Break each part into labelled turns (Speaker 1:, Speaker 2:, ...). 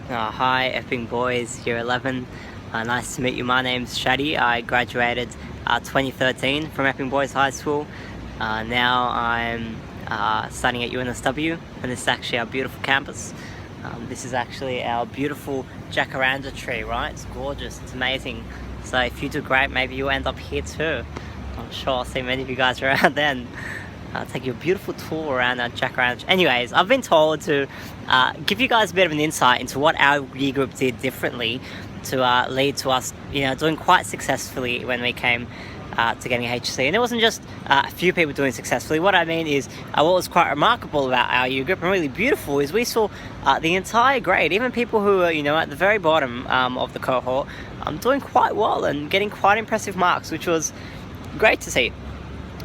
Speaker 1: Hi, Epping Boys, Year 11. Nice to meet you. My name's Shadi. I graduated 2013 from Epping Boys High School. Now I'm studying at UNSW, and this is actually our beautiful campus. This is actually our beautiful jacaranda tree, right? It's gorgeous, it's amazing. So if you do great, maybe you'll end up here too. I'm sure I'll see many of you guys around then. I'll take you a beautiful tour around our jacaranda. Anyways, I've been told to give you guys a bit of an insight into what our year group did differently to lead to us, doing quite successfully when we came to getting a HC. And it wasn't just a few people doing successfully. What I mean is, what was quite remarkable about our year group and really beautiful is we saw the entire grade, even people who are, at the very bottom of the cohort, doing quite well and getting quite impressive marks, which was great to see.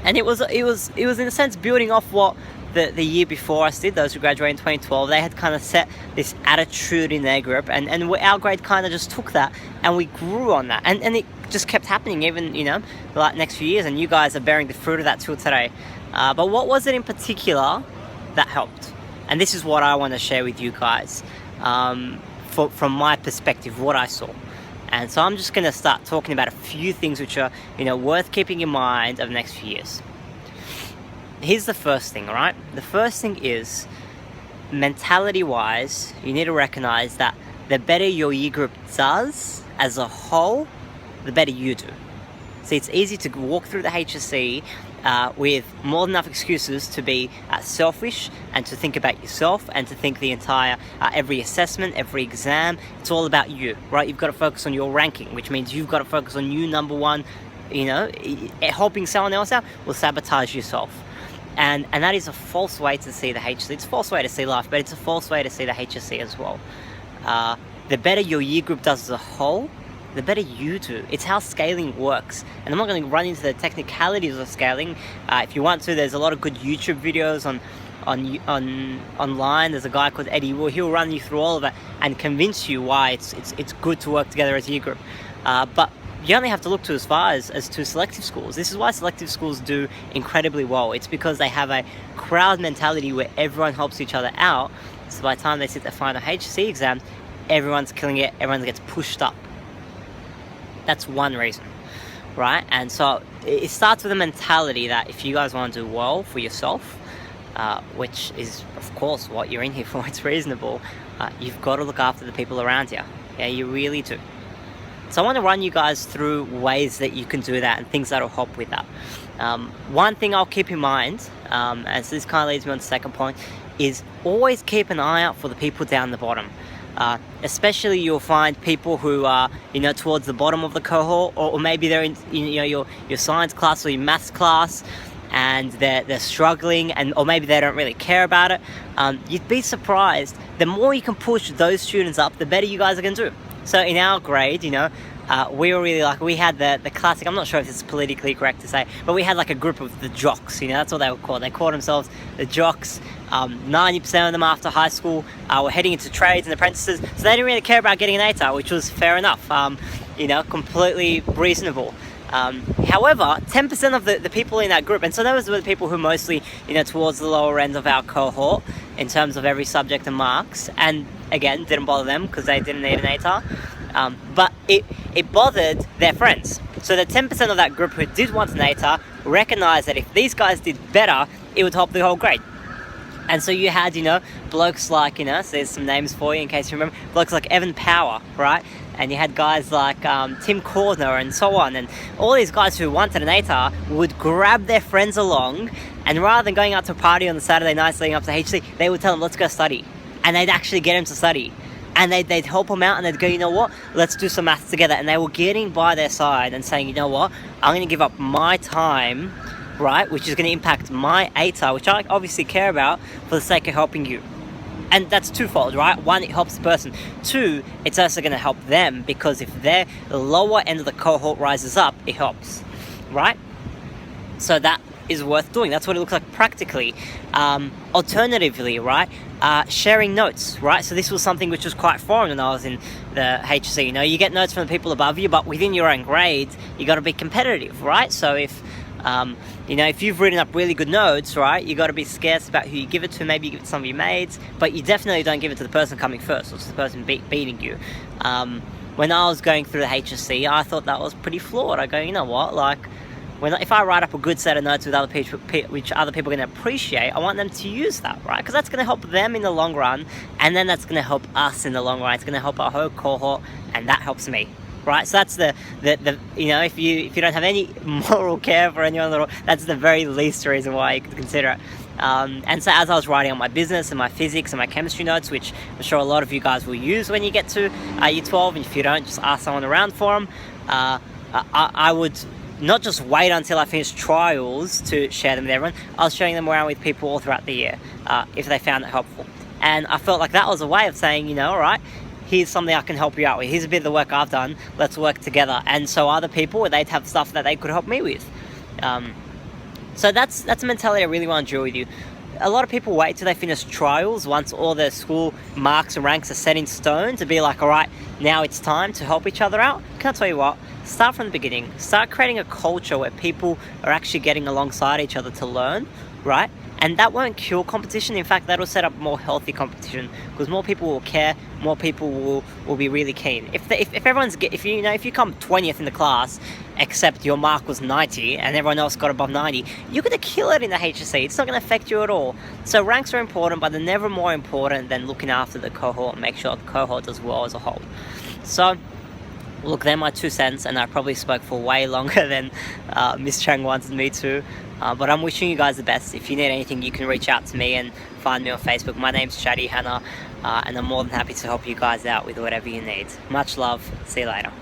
Speaker 1: And it was in a sense building off what the year before us did. Those who graduated in 2012, they had kind of set this attitude in their group, and our grade kind of just took that and we grew on that, and it just kept happening even like next few years, and you guys are bearing the fruit of that till today. But what was it in particular that helped? And this is what I want to share with you guys from my perspective, what I saw. And so I'm just going to start talking about a few things which are, worth keeping in mind over the next few years. Here's the first thing, all right? The first thing is, mentality-wise, you need to recognize that the better your year group does as a whole, the better you do. See, it's easy to walk through the HSC with more than enough excuses to be selfish and to think about yourself and to think the entire, every assessment, every exam, it's all about you, right? You've got to focus on your ranking, which means you've got to focus on you, number one. Helping someone else out will sabotage yourself. And that is a false way to see the HSC. It's a false way to see life, but it's a false way to see the HSC as well. The better your year group does as a whole, the better you do. It's how scaling works. And I'm not going to run into the technicalities of scaling. If you want to, there's a lot of good YouTube videos online. There's a guy called Eddie. He'll run you through all of it and convince you why it's good to work together as a year group. But you only have to look to as far as to selective schools. This is why selective schools do incredibly well. It's because they have a crowd mentality where everyone helps each other out. So by the time they sit their final HSC exam, everyone's killing it. Everyone gets pushed up. That's one reason, right? And so it starts with a mentality that if you guys want to do well for yourself, which is of course what you're in here for, it's reasonable, you've got to look after the people around you. Yeah, you really do. So I want to run you guys through ways that you can do that and things that will help with that. One thing I'll keep in mind, and so this kind of leads me on to the second point, is always keep an eye out for the people down the bottom. Especially you'll find people who are towards the bottom of the cohort, or maybe they're in your science class or your maths class, and they're struggling, or maybe they don't really care about it. You'd be surprised. The more you can push those students up, the better you guys are going to do. So in our grade, we were really we had the classic, I'm not sure if it's politically correct to say, but we had like a group of the jocks, that's what they were called. They called themselves the jocks. 90% of them after high school were heading into trades and apprentices, so they didn't really care about getting an ATAR, which was fair enough, completely reasonable. However, 10% of the people in that group, and so those were the people who mostly, towards the lower end of our cohort in terms of every subject and marks, and again, didn't bother them because they didn't need an ATAR, but it bothered their friends. So the 10% of that group who did want an ATAR recognized that if these guys did better, it would help the whole grade. And so you had, blokes like, so there's some names for you in case you remember, blokes like Evan Power, right? And you had guys like Tim Cordner and so on. And all these guys who wanted an ATAR would grab their friends along, and rather than going out to a party on the Saturday nights leading up to HC, they would tell them, let's go study. And they'd actually get them to study. And they'd help them out, and they'd go, let's do some maths together. And they were getting by their side and saying, I'm going to give up my time, right, which is going to impact my ATAR, which I obviously care about, for the sake of helping you. And that's twofold, right? One, it helps the person. Two, it's also going to help them, because if their lower end of the cohort rises up, it helps, right? So that is worth doing. That's what it looks like practically. Alternatively, right, sharing notes, right? So this was something which was quite foreign when I was in the HSC. You get notes from the people above you, but within your own grade, you got to be competitive, right? So if if you've written up really good notes, right, you got to be scarce about who you give it to. Maybe you give it to some of your mates, but you definitely don't give it to the person coming first, or to the person beating you. When I was going through the HSC, I thought that was pretty flawed. I go, you know what, like, if I write up a good set of notes with other people, which other people are going to appreciate, I want them to use that, right? Because that's going to help them in the long run, and then that's going to help us in the long run. It's going to help our whole cohort, and that helps me, right? So that's the if you don't have any moral care for anyone at all, that's the very least reason why you could consider it. And so as I was writing on my business and my physics and my chemistry notes, which I'm sure a lot of you guys will use when you get to year 12, and if you don't, just ask someone around for them, I would not just wait until I finished trials to share them with everyone. I was sharing them around with people all throughout the year, if they found it helpful. And I felt like that was a way of saying, all right, here's something I can help you out with. Here's a bit of the work I've done. Let's work together. And so other people, they'd have stuff that they could help me with. So that's a mentality I really want to drill with you. A lot of people wait till they finish trials once all their school marks and ranks are set in stone to be like, all right, now it's time to help each other out. Can I tell you what? Start from the beginning. Start creating a culture where people are actually getting alongside each other to learn, right? And that won't kill competition. In fact, that'll set up more healthy competition, because more people will care, more people will be really keen. If you come 20th in the class, except your mark was 90 and everyone else got above 90, you're going to kill it in the HSC. It's not going to affect you at all. So ranks are important, but they're never more important than looking after the cohort and make sure the cohort does well as a whole. So look, they're my 2 cents, and I probably spoke for way longer than Miss Chang wanted me to. But I'm wishing you guys the best. If you need anything, you can reach out to me and find me on Facebook. My name's Shadi Hannah, and I'm more than happy to help you guys out with whatever you need. Much love. See you later.